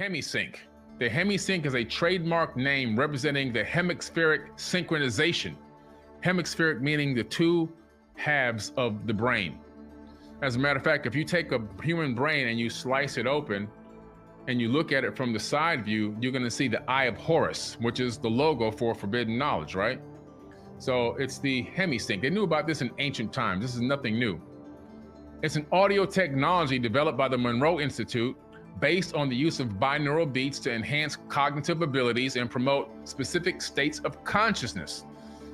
Hemi-Sync. The Hemi-Sync is a trademark name representing the hemispheric synchronization. Hemispheric meaning the two halves of the brain. As a matter of fact, if you take a human brain and you slice it open and you look at it from the side view, you're going to see the Eye of Horus, which is the logo for forbidden knowledge, right? So it's the Hemi-Sync. They knew about this in ancient times. This is nothing new. It's an audio technology developed by the Monroe Institute based on the use of binaural beats to enhance cognitive abilities and promote specific states of consciousness.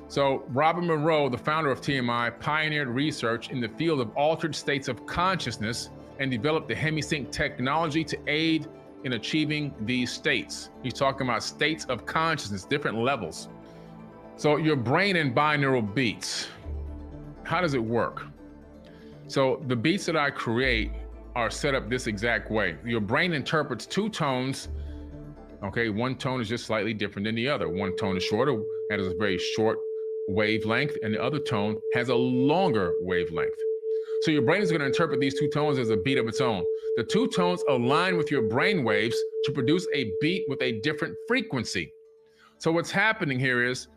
So Robert Monroe, the founder of TMI, pioneered research in the field of altered states of consciousness and developed the Hemi-Sync technology to aid in achieving these states. He's talking about states of consciousness, different levels. So your brain and binaural beats, how does it work? So the beats that I create are set up this exact way. Your brain interprets two tones. Okay, one tone is just slightly different than the other. One tone is shorter, has a very short wavelength, and the other tone has a longer wavelength. So your brain is going to interpret these two tones as a beat of its own. The two tones align with your brain waves to produce a beat with a different frequency. So what's happening here is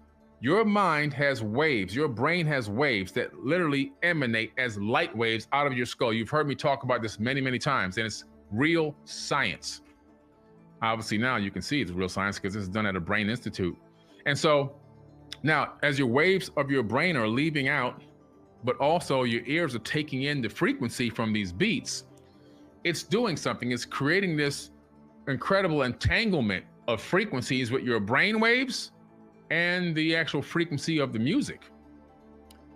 your mind has waves, your brain has waves that literally emanate as light waves out of your skull. You've heard me talk about this many, many times, and it's real science. Obviously now you can see it's real science because this is done at a brain institute. And so now as your waves of your brain are leaving out, but also your ears are taking in the frequency from these beats, it's doing something. It's creating this incredible entanglement of frequencies with your brain waves and the actual frequency of the music.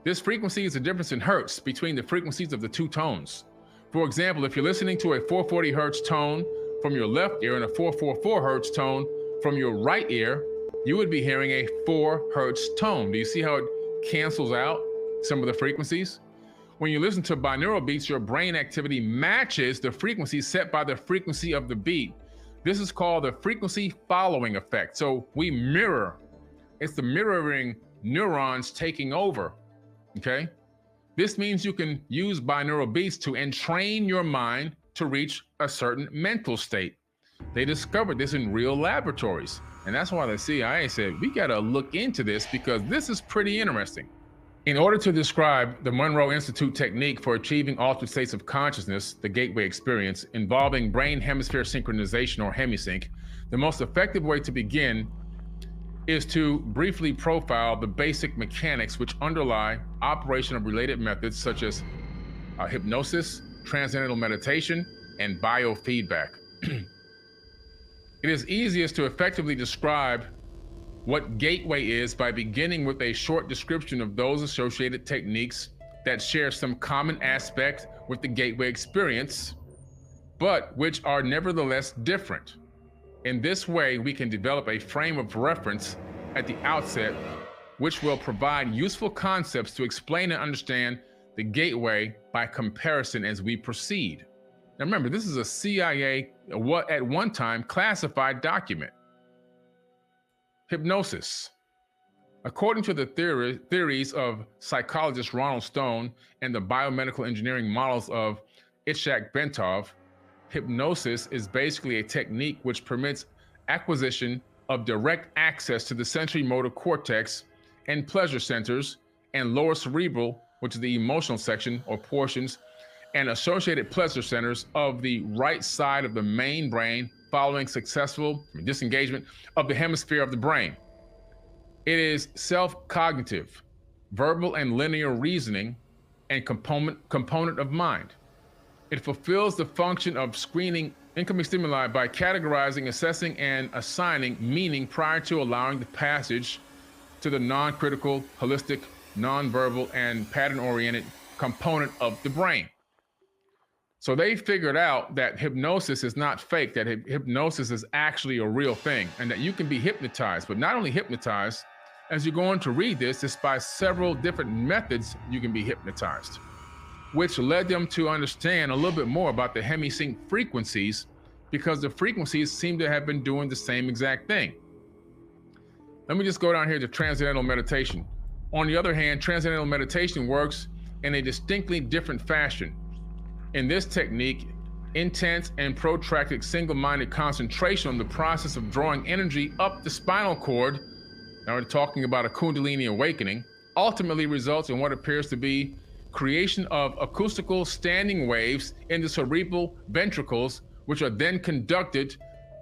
This frequency is the difference in hertz between the frequencies of the two tones. For example, if you're listening to a 440 hertz tone from your left ear and a 444 hertz tone from your right ear, you would be hearing a 4 hertz tone. Do you see how it cancels out some of the frequencies? When you listen to binaural beats, your brain activity matches the frequency set by the frequency of the beat. This is called the frequency following effect. So we mirror. It's the mirroring neurons taking over, okay? This means you can use binaural beats to entrain your mind to reach a certain mental state. They discovered this in real laboratories. And that's why the CIA said, we gotta look into this because this is pretty interesting. In order to describe the Monroe Institute technique for achieving altered states of consciousness, the gateway experience, involving brain hemisphere synchronization or Hemi-Sync, the most effective way to begin is to briefly profile the basic mechanics which underlie operation of related methods such as hypnosis, transcendental meditation, and biofeedback. It is easiest to effectively describe what gateway is by beginning with a short description of those associated techniques that share some common aspect with the gateway experience, but which are nevertheless different. In this way, we can develop a frame of reference at the outset, which will provide useful concepts to explain and understand the gateway by comparison as we proceed. Now remember, this is a CIA, at one time, classified document. Hypnosis. According to the theories of psychologist Ronald Stone and the biomedical engineering models of Ishak Bentov, hypnosis is basically a technique which permits acquisition of direct access to the sensory motor cortex and pleasure centers and lower cerebral, which is the emotional section or portions, and associated pleasure centers of the right side of the main brain following successful disengagement of the hemisphere of the brain. It is self-cognitive, verbal and linear reasoning, and component of mind. It fulfills the function of screening incoming stimuli by categorizing, assessing, and assigning meaning prior to allowing the passage to the non-critical, holistic, non-verbal, and pattern-oriented component of the brain. So they figured out that hypnosis is not fake, that hypnosis is actually a real thing, and that you can be hypnotized, but not only hypnotized, as you're going to read this, it's by several different methods you can be hypnotized, which led them to understand a little bit more about the Hemi-Sync frequencies, because the frequencies seem to have been doing the same exact thing. Let me just go down here to transcendental meditation. On the other hand, transcendental meditation works in a distinctly different fashion. In this technique, intense and protracted single-minded concentration on the process of drawing energy up the spinal cord, now we're talking about a Kundalini awakening, ultimately results in what appears to be creation of acoustical standing waves in the cerebral ventricles, which are then conducted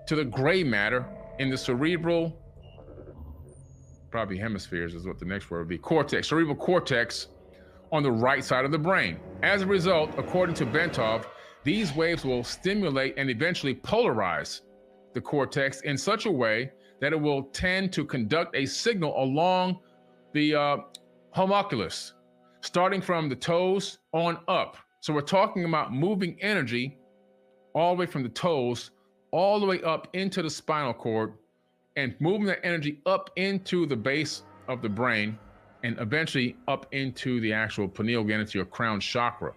to the gray matter in the cerebral, probably hemispheres is what the next word would be, cortex, cerebral cortex on the right side of the brain. As a result, according to Bentov, these waves will stimulate and eventually polarize the cortex in such a way that it will tend to conduct a signal along the homunculus, starting from the toes on up. So we're talking about moving energy all the way from the toes, all the way up into the spinal cord, and moving that energy up into the base of the brain, and eventually up into the actual pineal gland, into your crown chakra.